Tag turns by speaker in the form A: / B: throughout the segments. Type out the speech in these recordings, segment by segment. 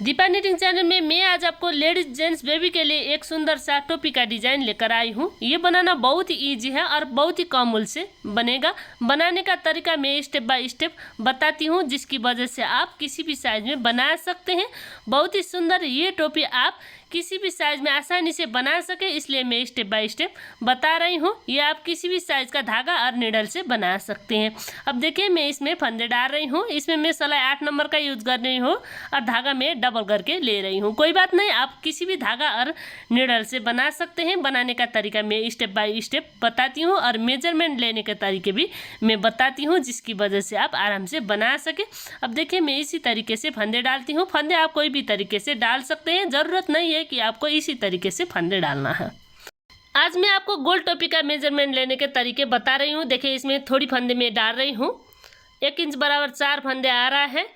A: Deepa knitting channel में मैं आज आपको लेडीज जेंट्स बेबी के लिए एक सुंदर सा टोपी का डिजाइन लेकर आई हूँ। ये बनाना बहुत ही इजी है और बहुत ही कम मूल्य से बनेगा। बनाने का तरीका मैं स्टेप बाय स्टेप बताती हूँ, जिसकी वजह से आप किसी भी साइज में बना सकते हैं। बहुत ही सुंदर ये टोपी आप किसी भी साइज में आसानी से बना सके, इसलिए मैं स्टेप बाय स्टेप बता रही हूँ। ये आप किसी भी साइज का धागा और नीडल से बना सकते हैं। अब देखिए मैं इसमें फंदे डाल रही हूँ। इसमें मैं सिलाई 8 नंबर का यूज कर रही हूँ और धागा में डबल करके ले रही हूँ। कोई बात नहीं, आप किसी भी धागा और नीडल से बना सकते हैं। बनाने का तरीका मैं स्टेप बाय स्टेप बताती हूँ और मेजरमेंट लेने के तरीके भी मैं बताती हूँ, जिसकी वजह से आप आराम से बना सके। अब देखिए मैं इसी तरीके से फंदे डालती हूँ। फंदे आप कोई भी तरीके से डाल सकते हैं, ज़रूरत नहीं है कि आपको इसी तरीके से फंदे डालना है। आज मैं आपको गोल टोपी का मेजरमेंट लेने के तरीके बता रही हूँ। देखिए इसमें थोड़ी फंदे में डाल रही हूँ। 1 इंच बराबर 4 फंदे आ रहा है।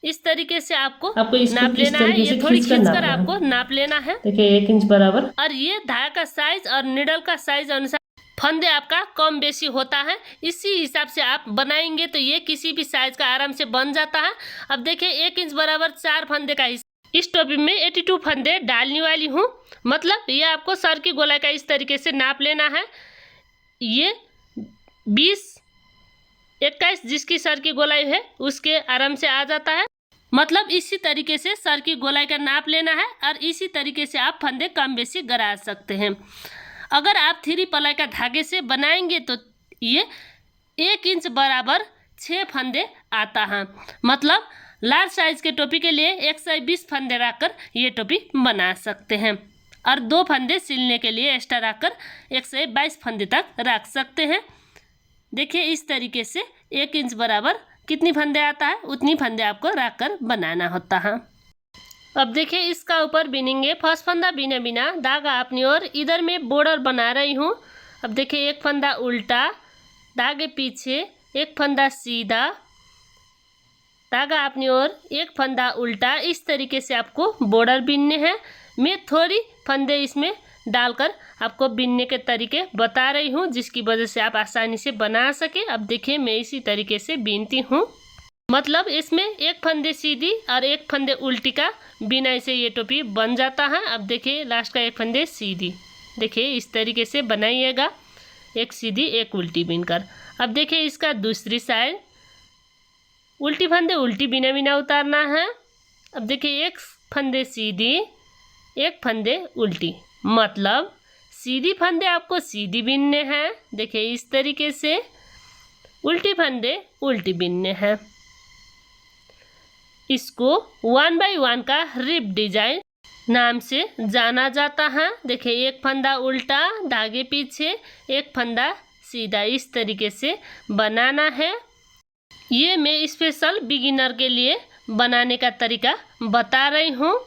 A: इस तरीके से आपको नाप लेना है। ये थोड़ी खींचकर आपको नाप लेना है।
B: देखिए 1 इंच बराबर।
A: और ये धागा का साइज और निडल का साइज अनुसार फंदे आपका कम बेसी होता है। इसी हिसाब से आप बनाएंगे तो ये किसी भी साइज का आराम से बन जाता है। अब देखिए 1 इंच बराबर 4 फंदे का इस टोपी में 82 फंदे डालने वाली हूँ। मतलब ये आपको सर की गोलाई का इस तरीके से नाप लेना है। ये 20, 21 जिसकी सर की गोलाई है उसके आराम से आ जाता है। मतलब इसी तरीके से सर की गोलाई का नाप लेना है और इसी तरीके से आप फंदे कम बेसी गड़ा सकते हैं। अगर आप 3 प्लाई का धागे से बनाएंगे तो ये 1 इंच बराबर 6 फंदे आता है। मतलब लार्ज साइज के टोपी के लिए 120 फंदे रखकर ये टोपी बना सकते हैं और 2 फंदे सिलने के लिए एक्स्ट्रा रखकर 122 फंदे तक रख सकते हैं। देखिए इस तरीके से 1 इंच बराबर कितनी फंदे आता है उतनी फंदे आपको रखकर बनाना होता है। अब देखिए इसका ऊपर बिनेंगे। फर्स्ट फंदा बिना बिना धागा अपनी ओर, इधर मैं बॉर्डर बना रही हूँ। अब देखिए 1 फंदा उल्टा, धागे पीछे, 1 फंदा सीधा, धागा अपनी ओर, 1 फंदा उल्टा। इस तरीके से आपको बॉर्डर बिनने हैं। मैं थोड़ी फंदे इसमें डालकर आपको बिनने के तरीके बता रही हूँ, जिसकी वजह से आप आसानी से बना सके। अब देखिए मैं इसी तरीके से बीनती हूँ। मतलब इसमें 1 फंदे सीधी और 1 फंदे उल्टी का बिनाई से ये टोपी बन जाता है। अब देखिए लास्ट का 1 फंदे सीधी। देखिए इस तरीके से बनाइएगा, 1 सीधी 1 उल्टी बीनकर। अब देखिए इसका दूसरी साइड उल्टी फंदे उल्टी बिना बिना उतारना है। अब देखिए 1 फंदे सीधी 1 फंदे उल्टी, मतलब सीधी फंदे आपको सीधी बिनने हैं। देखिए इस तरीके से उल्टी फंदे उल्टी बिनने हैं। इसको 1 बाय 1 का रिप डिजाइन नाम से जाना जाता है। देखिए 1 फंदा उल्टा, धागे पीछे, 1 फंदा सीधा, इस तरीके से बनाना है। ये मैं स्पेशल बिगिनर के लिए बनाने का तरीका बता रही हूँ।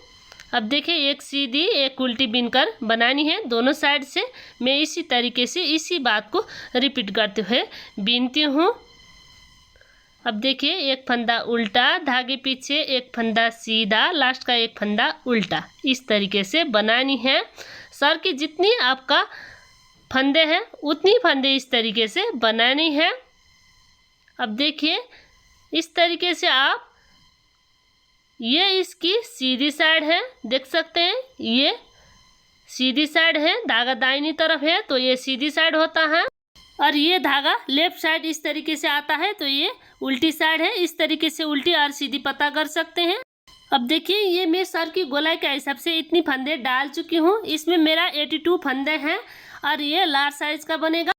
A: अब देखिए 1 सीधी 1 उल्टी बिनकर बनानी है दोनों साइड से। मैं इसी तरीके से इसी बात को रिपीट करते हुए बीनती हूँ। अब देखिए 1 फंदा उल्टा, धागे पीछे, 1 फंदा सीधा, लास्ट का 1 फंदा उल्टा, इस तरीके से बनानी है। सर की जितनी आपका फंदे हैं उतनी फंदे इस तरीके से बनानी है। अब देखिए इस तरीके से आप, ये इसकी सीधी साइड है, देख सकते हैं ये सीधी साइड है, धागा दाहिनी तरफ है तो ये सीधी साइड होता है। और ये धागा लेफ्ट साइड इस तरीके से आता है तो ये उल्टी साइड है। इस तरीके से उल्टी और सीधी पता कर सकते हैं। अब देखिए ये मैं सर की गोलाई के हिसाब से इतनी फंदे डाल चुकी हूँ। इसमें मेरा 82 फंदे हैं और ये लार्ज साइज का बनेगा।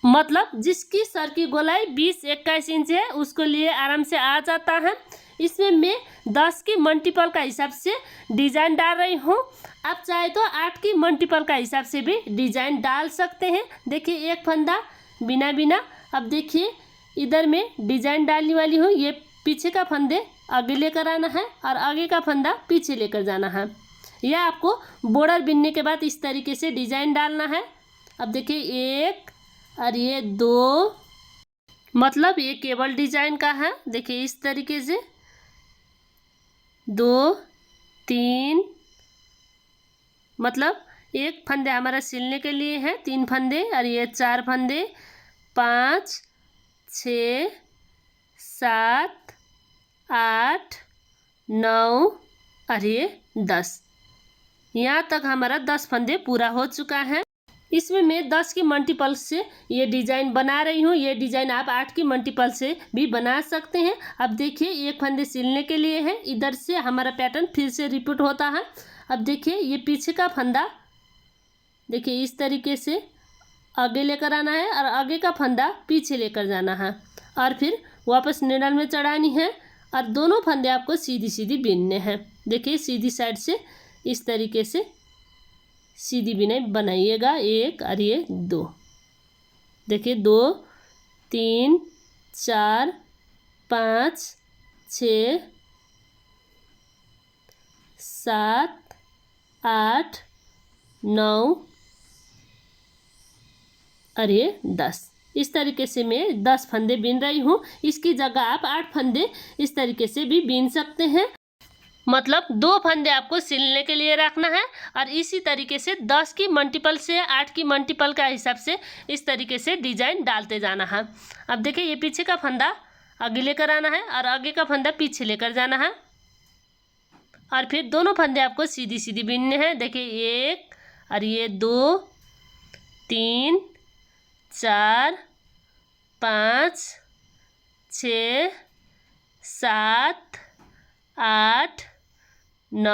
A: मतलब जिसकी सर की गोलाई 20-21 इंच है उसको लिए आराम से आ जाता है। इसमें मैं 10 की मल्टीपल का हिसाब से डिजाइन डाल रही हूँ। आप चाहे तो 8 की मल्टीपल का हिसाब से भी डिजाइन डाल सकते हैं। देखिए 1 फंदा बिना बिना। अब देखिए इधर मैं डिजाइन डालने वाली हूँ। ये पीछे का फंदे आगे लेकर आना है और आगे का फंदा पीछे लेकर जाना है। यह आपको बॉर्डर बिनने के बाद इस तरीके से डिजाइन डालना है। अब देखिए 1 और ये 2, मतलब ये केबल डिजाइन का है। देखिए इस तरीके से 2, 3, मतलब 1 फंदे हमारा सिलने के लिए है, 3 फंदे और ये 4 फंदे, 5, 6, 7, 8, 9 और ये 10। यहाँ तक हमारा 10 फंदे पूरा हो चुका है। इसमें मैं 10 की मल्टीपल से ये डिज़ाइन बना रही हूँ। ये डिज़ाइन आप 8 की मल्टीपल से भी बना सकते हैं। अब देखिए एक फंदे सिलने के लिए है। इधर से हमारा पैटर्न फिर से रिपीट होता है। अब देखिए ये पीछे का फंदा देखिए इस तरीके से आगे लेकर आना है और आगे का फंदा पीछे लेकर जाना है और फिर वापस निडल में चढ़ानी है और दोनों फंदे आपको सीधी सीधी बीनने हैं। देखिए सीधी साइड से इस तरीके से सीधी बिनाई बनाइएगा। 1 और ये 2। देखिए 2 3 4 5 6 7 8 9 और ये 10। इस तरीके से मैं 10 फंदे बीन रही हूँ। इसकी जगह आप 8 फंदे इस तरीके से भी बीन सकते हैं। मतलब 2 फंदे आपको सिलने के लिए रखना है और इसी तरीके से 10 की मल्टीपल से 8 की मल्टीपल का हिसाब से इस तरीके से डिजाइन डालते जाना है। अब देखिए ये पीछे का फंदा आगे लेकर आना है और आगे का फंदा पीछे लेकर जाना है और फिर दोनों फंदे आपको सीधी सीधी बीनने हैं। देखिए 1 और ये 2 3 4 5 6 7 8 9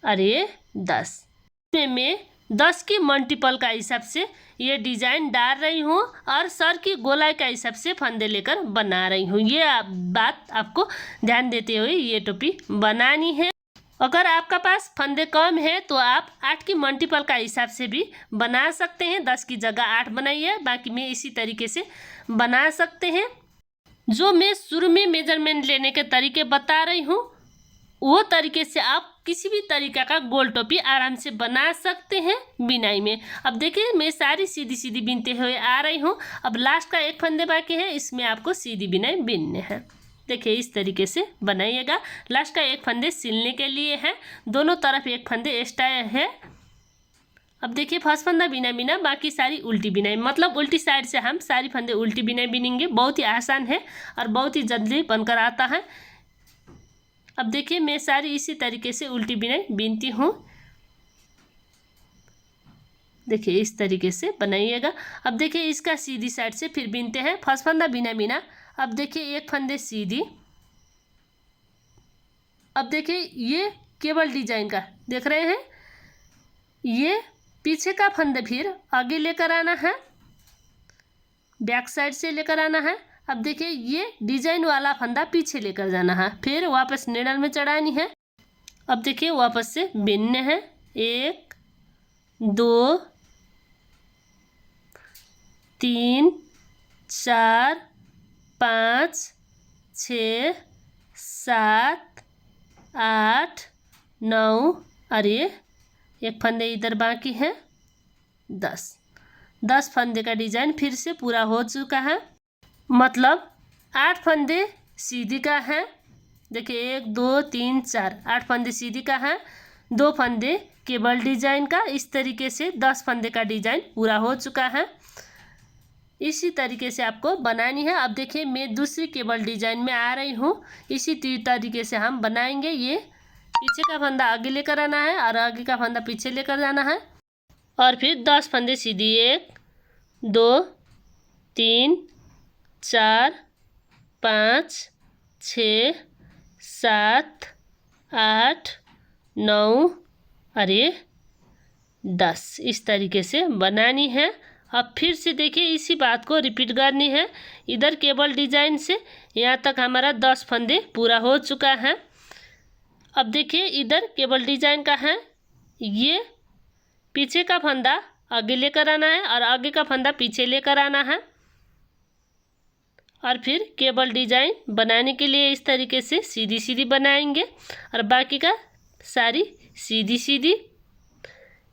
A: और ये 10। मैं 10 की मल्टीपल का हिसाब से ये डिज़ाइन डाल रही हूँ और सर की गोलाई का हिसाब से फंदे लेकर बना रही हूँ। ये बात आपको ध्यान देते हुए ये टोपी बनानी है। अगर आपका पास फंदे कम है तो आप 8 की मल्टीपल का हिसाब से भी बना सकते हैं। 10 की जगह 8 बनाइए, बाकी मैं इसी तरीके से बना सकते हैं। जो मैं शुरू में मेजरमेंट लेने के तरीके बता रही हूँ वो तरीके से आप किसी भी तरीका का गोल टोपी आराम से बना सकते हैं बिनाई में। अब देखिए मैं सारी सीधी सीधी बीनते हुए आ रही हूँ। अब लास्ट का एक फंदे बाकी है, इसमें आपको सीधी बिनाई बीनने हैं। देखिए इस तरीके से बनाइएगा। लास्ट का एक फंदे सिलने के लिए है, दोनों तरफ एक फंदे एक्स्ट्रा है। अब देखिए फर्स्ट फंदा बिना बिना बाकी सारी उल्टी बिनाई, मतलब उल्टी साइड से हम सारी फंदे उल्टी बिनाई बिनेंगे। बहुत ही आसान है और बहुत ही जल्दी बनकर आता है। अब देखिए मैं सारी इसी तरीके से उल्टी बिनाई बीनती हूँ। देखिए इस तरीके से बनाइएगा। अब देखिए इसका सीधी साइड से फिर बीनते हैं। फर्स्ट फंदा बिना बिना, अब देखिए एक फंदे सीधी। अब देखिए ये केवल डिजाइन का देख रहे हैं, ये पीछे का फंदे फिर आगे लेकर आना है, बैक साइड से लेकर आना है। अब देखिए ये डिजाइन वाला फंदा पीछे लेकर जाना है, फिर वापस निडल में चढ़ानी है। अब देखिए वापस से बीनने हैं। 1 2 3 4 5 6 7 8 9 और ये एक फंदे इधर बाकी है। 10 फंदे का डिजाइन फिर से पूरा हो चुका है। मतलब 8 फंदे सीधी का है। देखिए 1 2 3 4 8 फंदे सीधी का है, 2 फंदे केबल डिजाइन का। इस तरीके से 10 फंदे का डिजाइन पूरा हो चुका है। इसी तरीके से आपको बनानी है। अब देखिए मैं दूसरी केबल डिजाइन में आ रही हूँ। इसी तरीके से हम बनाएंगे। ये पीछे का फंदा आगे लेकर आना है और आगे का फंदा पीछे लेकर जाना है और फिर 10 फंदे सीधी। 1 2 3 4 5 6 7 8 9 और ये 10 इस तरीके से बनानी है। अब फिर से देखिए इसी बात को रिपीट करनी है। इधर केबल डिजाइन से यहाँ तक हमारा 10 फंदे पूरा हो चुका है। अब देखिए इधर केबल डिजाइन का है, ये पीछे का फंदा आगे लेकर आना है और आगे का फंदा पीछे लेकर आना है और फिर केबल डिजाइन बनाने के लिए इस तरीके से सीधी सीधी बनाएंगे और बाकी का सारी सीधी सीधी।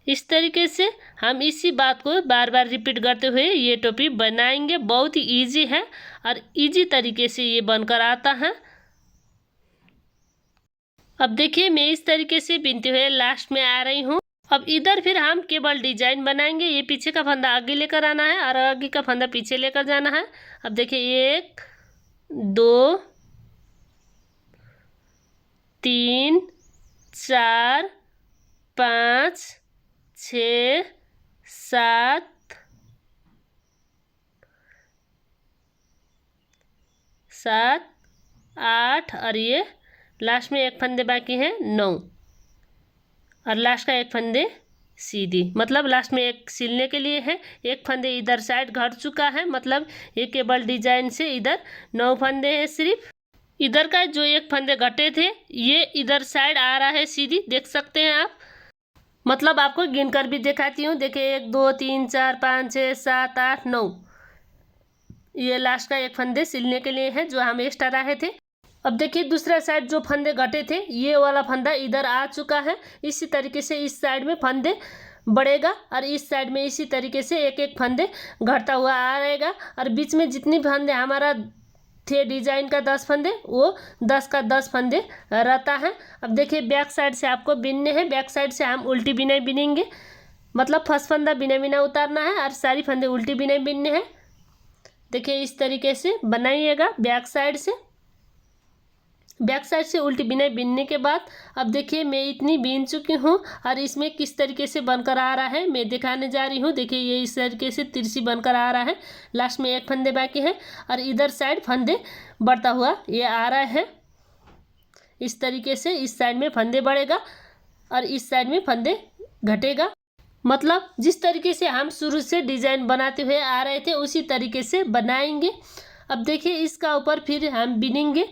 A: इस तरीके से हम इसी बात को बार बार रिपीट करते हुए ये टोपी बनाएंगे। बहुत ही इजी है और इजी तरीके से ये बनकर आता है। अब देखिए मैं इस तरीके से बिनते हुए लास्ट में आ रही हूँ। अब इधर फिर हम केबल डिजाइन बनाएंगे। ये पीछे का फंदा आगे लेकर आना है और आगे का फंदा पीछे लेकर जाना है। अब देखिए 1 2 3 4 5 6 7 7 8 और ये लास्ट में एक फंदे बाकी हैं 9 और लास्ट का एक फंदे सीधी, मतलब लास्ट में एक सिलने के लिए है। एक फंदे इधर साइड घट चुका है, मतलब ये केबल डिजाइन से इधर 9 फंदे हैं सिर्फ। इधर का जो एक फंदे घटे थे ये इधर साइड आ रहा है सीधी, देख सकते हैं आप। मतलब आपको गिन कर भी दिखाती हूँ, देखिए 1 2 3 4 5 6 7 8 9, ये लास्ट का एक फंदे सिलने के लिए है जो हम एक्स्ट्रा रहे थे। अब देखिए दूसरा साइड जो फंदे घटे थे ये वाला फंदा इधर आ चुका है। इसी तरीके से इस साइड में फंदे बढ़ेगा और इस साइड में इसी तरीके से एक एक फंदे घटता हुआ आ रहेगा। और बीच में जितनी फंदे हमारा थे डिजाइन का 10 फंदे, वो 10 का 10 फंदे रहता है। अब देखिए बैक साइड से आपको बिनने हैं, बैक साइड से हम उल्टी बिनाई बिनेंगे, मतलब फर्स्ट फंदा बिना बिना उतारना है और सारी फंदे उल्टी बिनाई बिनने हैं। देखिए इस तरीके से बनाइएगा बैक साइड से। बैक साइड से उल्टी बिनाई बिनने के बाद अब देखिए मैं इतनी बीन चुकी हूँ और इसमें किस तरीके से बनकर आ रहा है मैं दिखाने जा रही हूँ। देखिए ये इस तरीके से तिरछी बनकर आ रहा है, लास्ट में एक फंदे बाकी है और इधर साइड फंदे बढ़ता हुआ ये आ रहा है। इस तरीके से इस साइड में फंदे बढ़ेगा और इस साइड में फंदे घटेगा, मतलब जिस तरीके से हम शुरू से डिजाइन बनाते हुए आ रहे थे उसी तरीके से बनाएंगे। अब देखिए इसका ऊपर फिर हम बिनेंगे,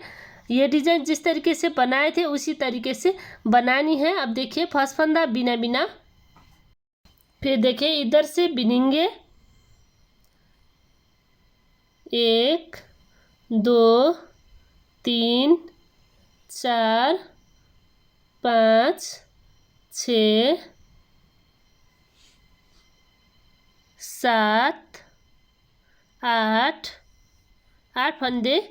A: ये डिजाइन जिस तरीके से बनाए थे उसी तरीके से बनानी है। अब देखिए फर्स्ट फंदा बिना बिना, फिर देखिए इधर से बिनेंगे 1 2 3 4 5 6 7 8 फंदे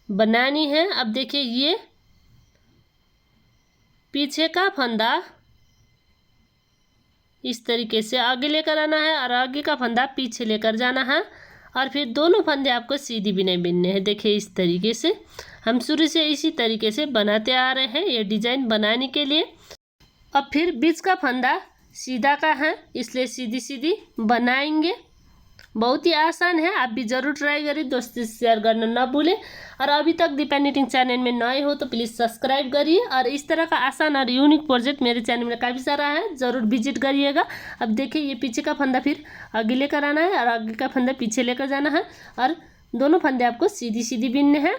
A: बनानी है। अब देखिए ये पीछे का फंदा इस तरीके से आगे लेकर आना है और आगे का फंदा पीछे लेकर जाना है और फिर दोनों फंदे आपको सीधी बिनाई बिनने हैं। देखिए इस तरीके से हम शुरू से इसी तरीके से बनाते आ रहे हैं ये डिजाइन बनाने के लिए। अब फिर बीच का फंदा सीधा का है इसलिए सीधी सीधी बनाएंगे। बहुत ही आसान है, आप भी ज़रूर ट्राई करिए, दोस्तों से शेयर करना ना भूलें। और अभी तक दीपा निटिंग चैनल में नए हो तो प्लीज़ सब्सक्राइब करिए। और इस तरह का आसान और यूनिक प्रोजेक्ट मेरे चैनल में काफ़ी सारा है, ज़रूर विजिट करिएगा। अब देखिए ये पीछे का फंदा फिर आगे लेकर आना है और आगे का फंदा पीछे लेकर जाना है और दोनों फंदे आपको सीधी सीधी बिनने हैं।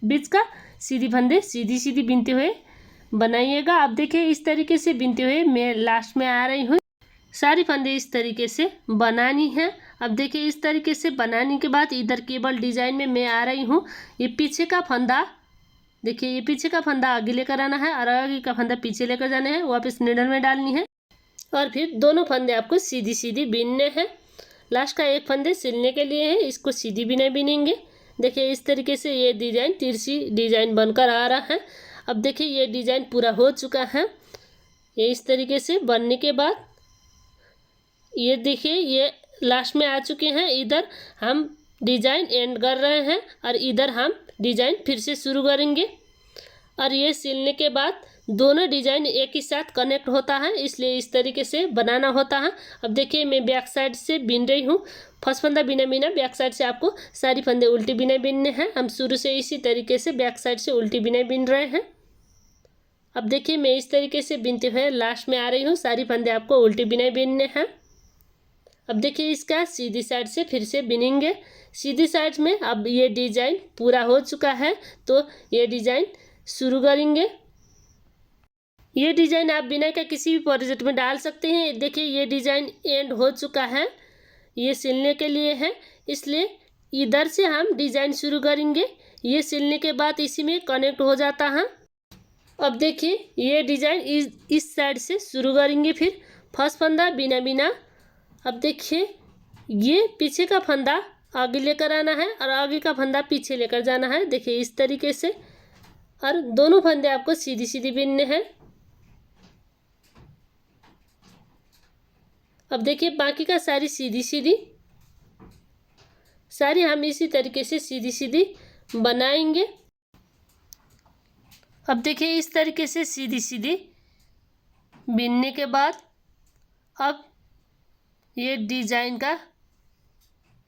A: बीच का सीधी फंदे सीधी सीधी बिनते हुए बनाइएगा। अब देखिए इस तरीके से बिनते हुए मैं लास्ट में आ रही हूँ। सारी फंदे इस तरीके से बनानी है। अब देखिए इस तरीके से बनाने के बाद इधर केबल डिजाइन में मैं आ रही हूँ। ये पीछे का फंदा, देखिए ये पीछे का फंदा आगे लेकर आना है और आगे का फंदा पीछे लेकर जाना है, वापस निडल में डालनी है और फिर दोनों फंदे आपको सीधी सीधी बिनने हैं। लास्ट का एक फंदे सिलने के लिए है, इसको सीधी बिना बिनेंगे। देखिए इस तरीके से ये डिजाइन तिरछी डिजाइन बनकर आ रहा है। अब देखिए ये डिजाइन पूरा हो चुका है। ये इस तरीके से बनने के बाद ये देखिए ये लास्ट में आ चुके हैं। इधर हम डिजाइन एंड कर रहे हैं और इधर हम डिजाइन फिर से शुरू करेंगे और ये सिलने के बाद दोनों डिजाइन एक ही साथ कनेक्ट होता है, इसलिए इस तरीके से बनाना होता है। अब देखिए मैं बैक साइड से बिन रही हूँ। फर्स्ट फंदा बिना बिना बैक साइड से आपको सारी फंदे उल्टी बिना बिनने हैं। हम शुरू से इसी तरीके से बैक साइड से उल्टी बिना बिन रहे हैं। अब देखिए मैं इस तरीके से बिनते हुए लास्ट में आ रही हूँ, सारी फंदे आपको उल्टी बिना बिनने हैं। अब देखिए इसका सीधी साइड से फिर से बिनेंगे। सीधी साइड में अब ये डिजाइन पूरा हो चुका है तो ये डिजाइन शुरू करेंगे। ये डिजाइन आप बिना का किसी भी प्रोजेक्ट में डाल सकते हैं। देखिए ये डिजाइन एंड हो चुका है, ये सिलने के लिए है, इसलिए इधर से हम डिजाइन शुरू करेंगे। ये सिलने के बाद इसी में कनेक्ट हो जाता है। अब देखिए ये डिजाइन इस साइड से शुरू करेंगे। फिर फर्स्ट फंदा बिना बिना, अब देखिए ये पीछे का फंदा आगे लेकर आना है और आगे का फंदा पीछे लेकर जाना है। देखिए इस तरीके से और दोनों फंदे आपको सीधी सीधी बिनने हैं। अब देखिए बाकी का सारी सीधी सीधी, सारी हम इसी तरीके से सीधी सीधी बनाएंगे। अब देखिए इस तरीके से सीधी सीधी बिनने के बाद अब ये डिजाइन का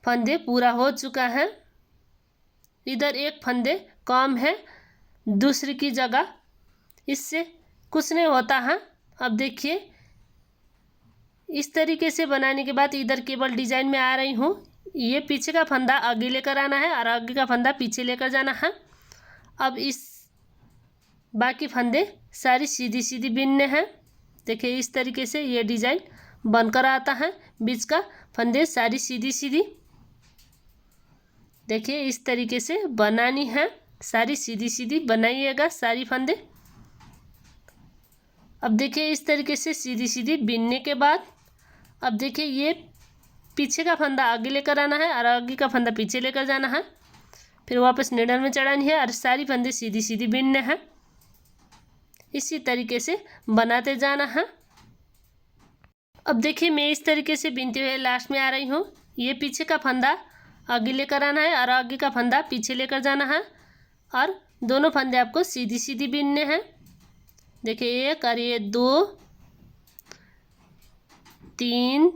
A: फंदे पूरा हो चुका है। इधर एक फंदे कम है दूसरी की जगह, इससे कुछ नहीं होता है। अब देखिए इस तरीके से बनाने के बाद इधर केवल डिजाइन में आ रही हूँ। ये पीछे का फंदा आगे लेकर आना है और आगे का फंदा पीछे लेकर जाना है। अब इस बाकी फंदे सारी सीधी सीधी बिनने हैं। देखिए इस तरीके से ये डिजाइन बनकर आता है। बीच का फंदे सारी सीधी सीधी, देखिए इस तरीके से बनानी है। सारी सीधी सीधी बनाइएगा सारी फंदे। अब देखिए इस तरीके से सीधी सीधी बिनने के बाद अब देखिए ये पीछे का फंदा आगे लेकर आना है और आगे का फंदा पीछे लेकर जाना है। फिर वापस निडल में चढ़ानी है और सारी फंदे सीधी सीधी बिनने हैं। इसी तरीके से बनाते जाना है। अब देखिए मैं इस तरीके से बिनते हुए लास्ट में आ रही हूँ। ये पीछे का फंदा आगे लेकर आना है और आगे का फंदा पीछे लेकर जाना है और दोनों फंदे आपको सीधी सीधी बिनने हैं। देखिए एक और ये 2 3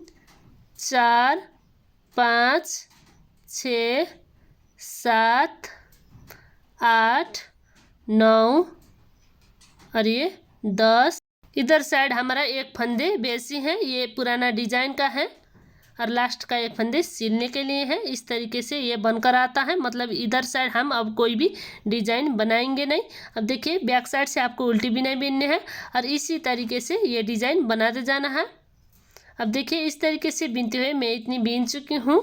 A: 4 5 6 7 8 9 और ये 10। इधर साइड हमारा एक फंदे बेसी है, ये पुराना डिजाइन का है और लास्ट का एक फंदे सिलने के लिए है। इस तरीके से ये बनकर आता है। मतलब इधर साइड हम अब कोई भी डिजाइन बनाएंगे नहीं। अब देखिए बैक साइड से आपको उल्टी बिनाई बिनने हैं और इसी तरीके से ये डिजाइन बनाते जाना है। अब देखिए इस तरीके से बिनते हुए मैं इतनी बीन चुकी हूँ।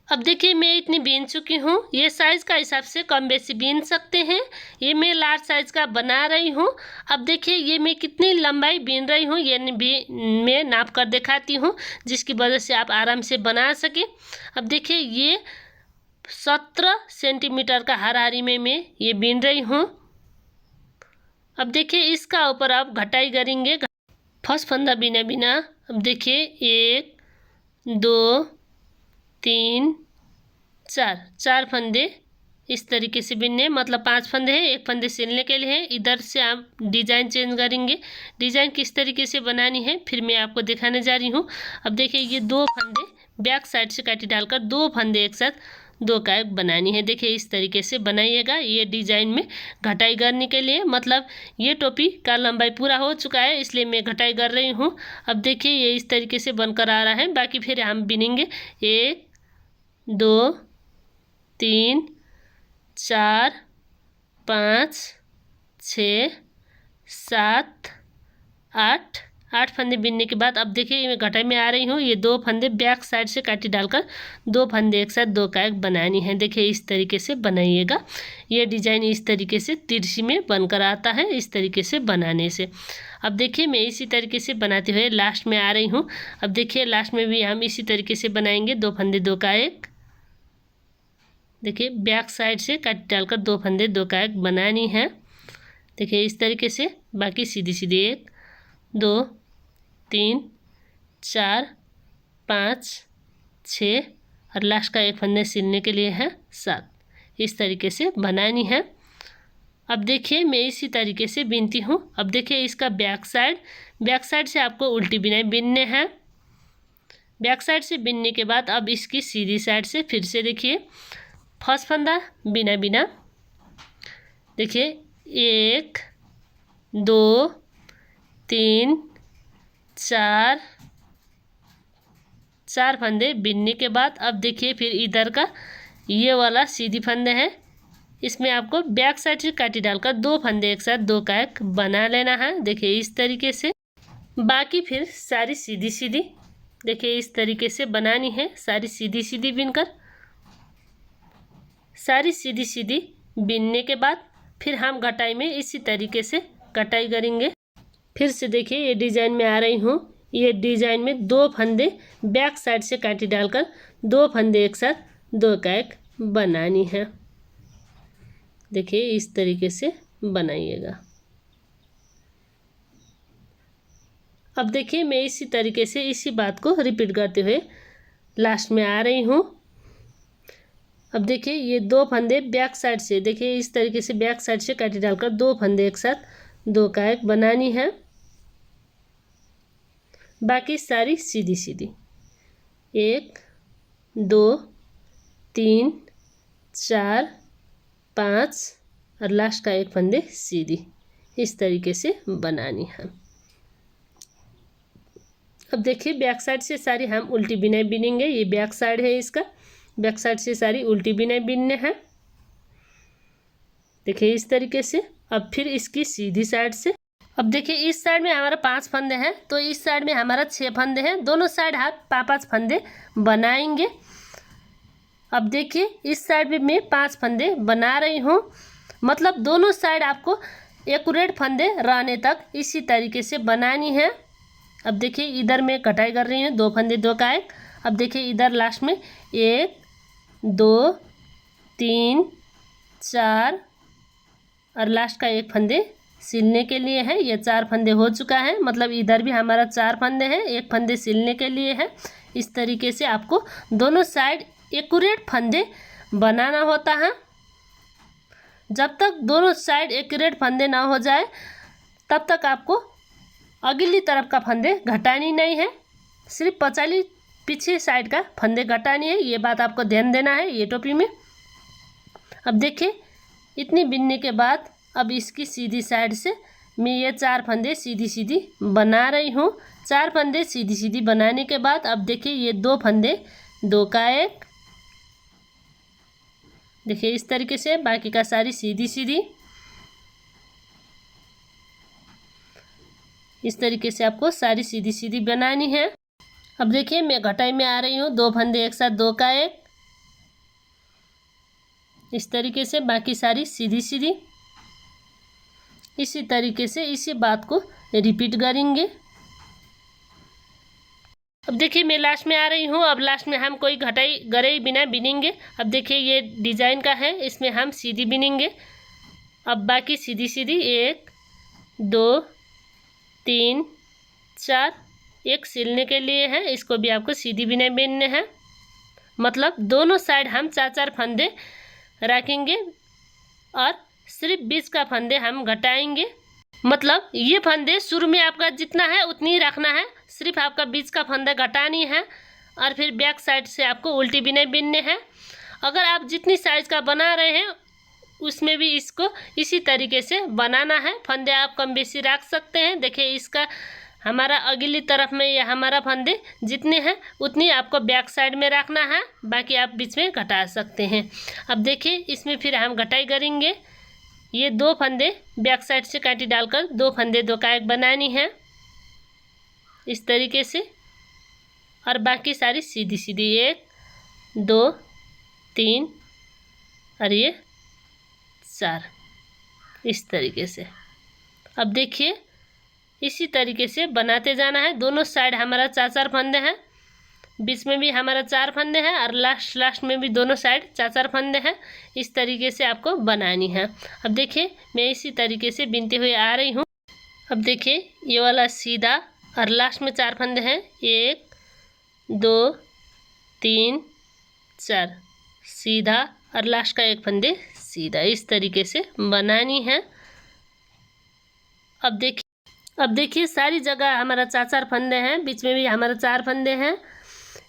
A: अब देखिए मैं इतनी बीन चुकी हूँ। ये साइज़ का हिसाब से कम बेसी बीन सकते हैं। ये मैं लार्ज साइज़ का बना रही हूँ। अब देखिए ये मैं कितनी लंबाई बीन रही हूँ ये मैं नाप कर दिखाती हूँ, जिसकी वजह से आप आराम से बना सकें। अब देखिए ये 17 सेंटीमीटर का हाराहारी में मैं ये बीन रही हूँ। अब देखिए इसका ऊपर आप घटाई करेंगे। फर्स्ट फंदा बिना बिना अब देखिए 1 2 3 4 फंदे इस तरीके से बिनने, मतलब 5 फंदे हैं। एक फंदे सिलने के लिए है। इधर से आप डिजाइन चेंज करेंगे। डिजाइन किस तरीके से बनानी है फिर मैं आपको दिखाने जा रही हूँ। अब देखिए ये 2 फंदे बैक साइड से काटी डालकर 2 फंदे एक साथ 2 का एक बनानी है। देखिए इस तरीके से बनाइएगा। ये डिजाइन में घटाई करने के लिए, मतलब ये टोपी का लंबाई पूरा हो चुका है इसलिए मैं घटाई कर रही हूँ। अब देखिए ये इस तरीके से बनकर आ रहा है। बाकी फिर हम बिनेंगे 1 2 3 4 5 6 7 8 फंदे बिनने के बाद अब देखिए मैं घटाई में आ रही हूँ। ये 2 फंदे बैक साइड से काटी डालकर 2 फंदे एक साथ 2 का एक बनानी है। देखिए इस तरीके से बनाइएगा। ये डिजाइन इस तरीके से तिरछी में बनकर आता है इस तरीके से बनाने से। अब देखिए मैं इसी तरीके से बनाते हुए लास्ट में आ रही हूँ। अब देखिए लास्ट में भी हम इसी तरीके से बनाएंगे। 2 फंदे 2 का एक, देखिए बैक साइड से काट डालकर 2 फंदे 2 का एक बनानी है। देखिए इस तरीके से बाकी सीधी सीधी 1 2 3 4 5 6 और लास्ट का एक फंदे सिलने के लिए है 7। इस तरीके से बनानी है। अब देखिए मैं इसी तरीके से बिनती हूँ। अब देखिए इसका बैक साइड से आपको उल्टी बिनाई बिनने हैं। बैक साइड से बिनने के बाद अब इसकी सीधी साइड से फिर से देखिए फर्स्ट फंदा बिना बिना, देखिए 1 2 3 4 फंदे बिनने के बाद अब देखिए फिर इधर का ये वाला सीधी फंदे है, इसमें आपको बैक साइड से काटी डालकर 2 फंदे एक साथ 2 का एक बना लेना है। देखिए इस तरीके से बाकी फिर सारी सीधी सीधी, देखिए इस तरीके से बनानी है। सारी सीधी सीधी बिनकर सारी सीधी सीधी बिनने के बाद फिर हम घटाई में इसी तरीके से कटाई करेंगे। फिर से देखिए ये डिजाइन में आ रही हूँ। ये डिजाइन में 2 फंदे बैक साइड से काटी डालकर 2 फंदे एक साथ 2 का एक बनानी है। देखिए इस तरीके से बनाइएगा। अब देखिए मैं इसी तरीके से इसी बात को रिपीट करते हुए लास्ट में आ रही हूँ। अब देखिए ये दो फंदे बैक साइड से, देखिए इस तरीके से बैक साइड से काटी डालकर दो फंदे एक साथ दो का एक बनानी है। बाकी सारी सीधी सीधी, 1 2 3 4 5 और लास्ट का एक फंदे सीधी, इस तरीके से बनानी है। अब देखिए बैक साइड से सारी हम उल्टी बिनाई बिनेंगे। ये बैक साइड है इसका, बैक साइड से सारी उल्टी बिनाई बिनने हैं। देखिए इस तरीके से। अब फिर इसकी सीधी साइड से, अब देखिए इस साइड में हमारा 5 फंदे हैं तो इस साइड में हमारा 6 फंदे हैं। दोनों साइड आप 5 फंदे बनाएंगे। अब देखिए इस साइड में मैं 5 फंदे बना रही हूँ, मतलब दोनों साइड आपको एक्यूरेट फंदे रहने तक इसी तरीके से बनानी है। अब देखिए इधर मैं कटाई कर रही हूँ, 2 फंदे 2 का एक। अब देखिए इधर लास्ट में 1 2 3 4 और लास्ट का एक फंदे सिलने के लिए है। ये 4 फंदे हो चुका है, मतलब इधर भी हमारा 4 फंदे हैं, एक फंदे सिलने के लिए है। इस तरीके से आपको दोनों साइड एक्यूरेट फंदे बनाना होता है। जब तक दोनों साइड एक्यूरेट फंदे ना हो जाए तब तक आपको अगली तरफ का फंदे घटानी नहीं है, सिर्फ पचाली पीछे साइड का फंदे घटानी है। ये बात आपको ध्यान देना है ये टोपी में। अब देखिए इतनी बिनने के बाद अब इसकी सीधी साइड से मैं ये 4 फंदे सीधी सीधी बना रही हूँ। 4 फंदे सीधी सीधी बनाने के बाद अब देखिए ये 2 फंदे 2 का एक, देखिए इस तरीके से। बाकी का सारी सीधी सीधी, इस तरीके से आपको सारी सीधी सीधी बनानी है। अब देखिए मैं घटाई में आ रही हूँ, 2 फंदे एक साथ 2 का एक, इस तरीके से। बाकी सारी सीधी सीधी, इसी तरीके से इसी बात को रिपीट करेंगे। अब देखिए मैं लास्ट में आ रही हूँ। अब लास्ट में हम कोई घटाई गरे बिना बिनेंगे। अब देखिए ये डिजाइन का है, इसमें हम सीधी बिनेंगे। अब बाकी सीधी सीधी 1 2 3 4, एक सिलने के लिए है, इसको भी आपको सीधी बिना बिनने हैं। मतलब दोनों साइड हम 4 फंदे रखेंगे और सिर्फ बीच का फंदे हम घटाएंगे। मतलब ये फंदे शुरू में आपका जितना है उतनी ही रखना है, सिर्फ आपका बीच का फंदा घटानी है और फिर बैक साइड से आपको उल्टी बिना बिनने हैं। अगर आप जितनी साइज का बना रहे हैं उसमें भी इसको इसी तरीके से बनाना है। फंदे आप कम बेसी रख सकते हैं। देखिए इसका हमारा अगली तरफ में ये हमारा फंदे जितने हैं उतनी आपको बैक साइड में रखना है, बाकी आप बीच में घटा सकते हैं। अब देखिए इसमें फिर हम घटाई करेंगे। ये 2 फंदे बैक साइड से काटी डालकर 2 फंदे 2 का एक बनानी है, इस तरीके से। और बाकी सारी सीधी सीधी 1 2 3 और ये 4, इस तरीके से। अब देखिए इसी तरीके से बनाते जाना है। दोनों साइड हमारा 4 फंदे हैं, बीच में भी हमारा 4 फंदे हैं और लास्ट में भी दोनों साइड 4 फंदे हैं। इस तरीके से आपको बनानी है। अब देखिए मैं इसी तरीके से बिनते हुए आ रही हूँ। अब देखिए ये वाला सीधा और लास्ट में 4 फंदे हैं, 1 2 3 4, सीधा और लास्ट का एक फंदे सीधा, इस तरीके से बनानी है। अब देखिए सारी जगह हमारा 4 फंदे हैं, बीच में भी हमारा 4 फंदे हैं।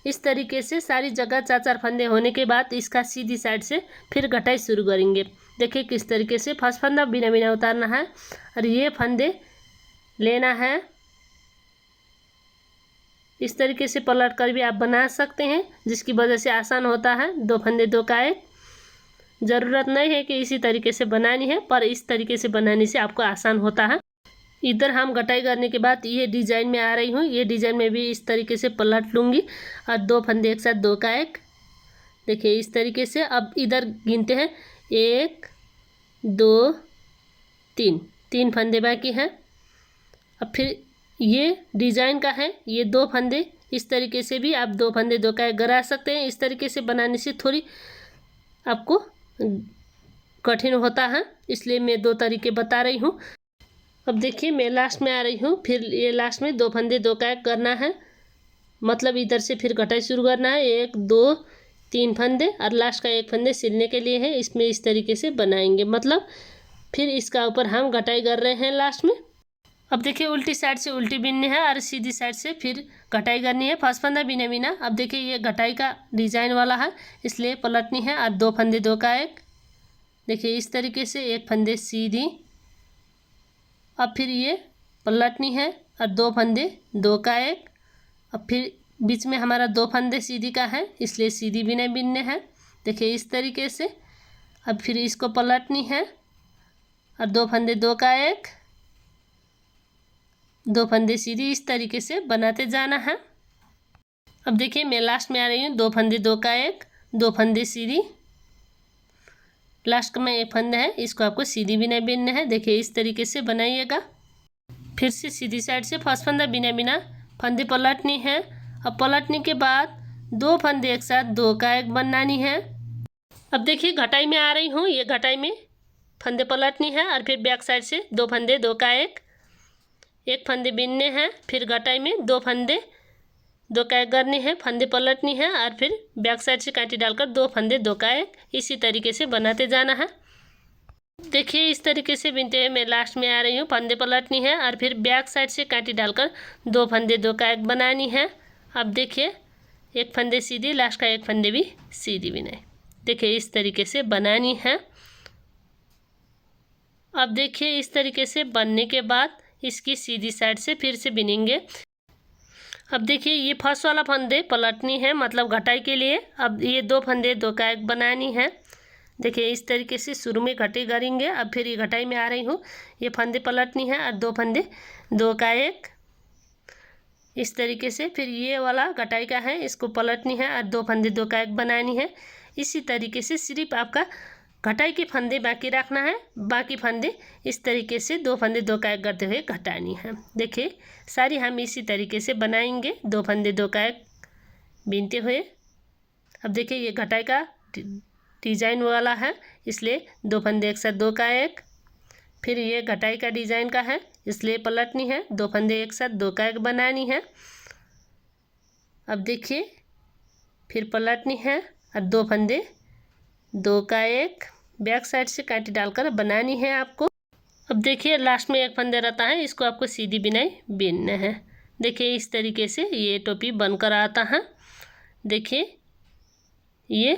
A: इस तरीके से सारी जगह 4 फंदे होने के बाद इसका सीधी साइड से फिर घटाई शुरू करेंगे। देखिए किस तरीके से फर्स्ट फंदा बिना बिना उतारना है और ये फंदे लेना है। इस तरीके से पलट कर भी आप बना सकते हैं, जिसकी वजह से आसान होता है। 2 फंदे 2 का एक, ज़रूरत नहीं है कि इसी तरीके से बनानी है, पर इस तरीके से बनाने से आपको आसान होता है। इधर हम घटाई करने के बाद ये डिज़ाइन में आ रही हूँ। ये डिज़ाइन में भी इस तरीके से पलट लूँगी और 2 फंदे एक साथ 2 का एक, देखिए इस तरीके से। अब इधर गिनते हैं 1 2 3 फंदे बाकी हैं। अब फिर ये डिज़ाइन का है, ये 2 फंदे, इस तरीके से भी आप 2 फंदे 2 का एक गरा सकते हैं। इस तरीके से बनाने से थोड़ी आपको कठिन होता है, इसलिए मैं 2 तरीके बता रही हूँ। अब देखिए मैं लास्ट में आ रही हूँ। फिर ये लास्ट में 2 फंदे 2 का एक करना है, मतलब इधर से फिर घटाई शुरू करना है। 1 2 3 फंदे और लास्ट का 1 फंदे सिलने के लिए है। इसमें इस तरीके से बनाएंगे, मतलब फिर इसका ऊपर हम घटाई कर रहे हैं लास्ट में। अब देखिए उल्टी साइड से उल्टी बिननी है और सीधी साइड से फिर घटाई करनी है। फर्स्ट फंदा बिना बिना। अब देखिए ये घटाई का डिजाइन वाला है, इसलिए पलटनी है और 2 फंदे 2 का 1। देखिए इस तरीके से 1 फंदे सीधी। अब फिर ये पलटनी है और 2 फंदे 2 का 1। अब फिर बीच में हमारा 2 फंदे सीधी का है, इसलिए सीधी बिना बिनने हैं। देखिए इस तरीके से। अब फिर इसको पलटनी है और 2 फंदे 2 का 1, 2 फंदे सीधी, इस तरीके से बनाते जाना है। अब देखिए मैं लास्ट में आ रही हूँ। 2 फंदे 2 का 1, 2 फंदे सीधी। लास्ट में 1 फंदा है, इसको आपको सीधी बिना बिनना है। देखिए इस तरीके से बनाइएगा। फिर से सीधी साइड से फर्स्ट फंदा बिना बिना, फंदे पलटनी है। अब पलटने के बाद 2 फंदे एक साथ 2 का 1 बनानी है। अब देखिए घटाई में आ रही हूँ। ये घटाई में फंदे पलटनी है और फिर बैक साइड से 2 फंदे 2 का 1, 1 फंदे बिनने हैं। फिर घटाई में 2 फंदे 2 का 1 करनी है, फंदे पलटनी है और फिर बैक साइड से कांटी डालकर 2 फंदे 2 का 1, इसी तरीके से बनाते जाना है। देखिए इस तरीके से बिनते हुए मैं लास्ट में आ रही हूँ। फंदे पलटनी है और फिर बैक साइड से कांटी डालकर 2 फंदे 2 का 1 बनानी है। अब देखिए 1 फंदे सीधी, लास्ट का 1 फंदे भी सीधी बिनाई। देखिए इस तरीके से बनानी है। अब देखिए इस तरीके से बनने के बाद इसकी सीधी साइड से फिर से बिनेंगे। अब देखिए ये फर्स्ट वाला फंदे पलटनी है, मतलब घटाई के लिए। अब ये 2 फंदे 2 का 1 बनानी है। देखिए इस तरीके से शुरू में घटाई करेंगे। अब फिर ये घटाई में आ रही हूँ। ये फंदे पलटनी है और 2 फंदे 2 का 1, इस तरीके से। फिर ये वाला घटाई का है, इसको पलटनी है और 2 फंदे 2 का 1 बनानी है। इसी तरीके से सिर्फ आपका घटाई के फंदे बाकी रखना है, बाकी फंदे इस तरीके से 2 फंदे 2 का 1 करते हुए घटानी है। देखिए सारी हम इसी तरीके से बनाएंगे, 2 फंदे 2 का 1 बीनते हुए। अब देखिए ये घटाई का डिजाइन वाला है, इसलिए 2 फंदे एक साथ 2 का 1। फिर ये घटाई का डिजाइन का है, इसलिए पलटनी है, 2 फंदे एक साथ 2 का 1 बनानी है। अब देखिए फिर पलटनी है और 2 फंदे 2 का 1 बैक साइड से कांटी डालकर बनानी है आपको। अब देखिए लास्ट में 1 फंदे रहता है, इसको आपको सीधी बिनाई बीनना है। देखिए इस तरीके से ये टोपी बनकर आता है। देखिए ये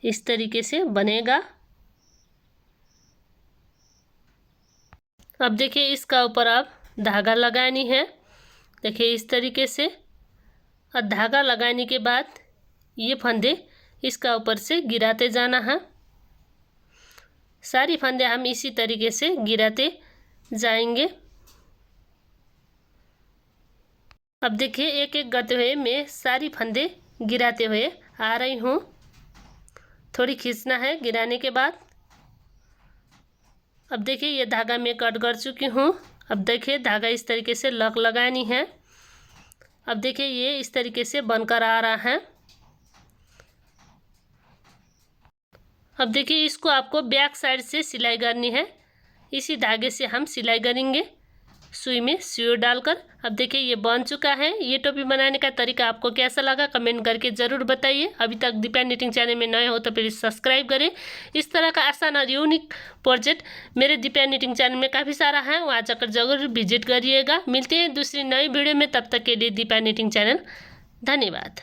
A: इस तरीके से बनेगा। अब देखिए इसका ऊपर आप धागा लगानी है। देखिए इस तरीके से। और धागा लगाने के बाद ये फंदे इसका ऊपर से गिराते जाना है। सारी फंदे हम इसी तरीके से गिराते जाएंगे। अब देखिए एक एक करते हुए मैं सारी फंदे गिराते हुए आ रही हूँ। थोड़ी खींचना है गिराने के बाद। अब देखिए ये धागा मैं कट कर चुकी हूँ। अब देखिए धागा इस तरीके से लग लगानी है। अब देखिए ये इस तरीके से बनकर आ रहा है। अब देखिए इसको आपको बैक साइड से सिलाई करनी है। इसी धागे से हम सिलाई करेंगे, सुई में सुई डालकर। अब देखिए ये बन चुका है। ये टोपी बनाने का तरीका आपको कैसा लगा कमेंट करके ज़रूर बताइए। अभी तक दीपा निटिंग चैनल में नए हो तो प्लीज़ सब्सक्राइब करें। इस तरह का आसान और यूनिक प्रोजेक्ट मेरे दीपा निटिंग चैनल में काफ़ी सारा है, वहाँ जाकर ज़रूर विजिट करिएगा। मिलते हैं दूसरी नई वीडियो में, तब तक के लिए दीपा निटिंग चैनल। धन्यवाद।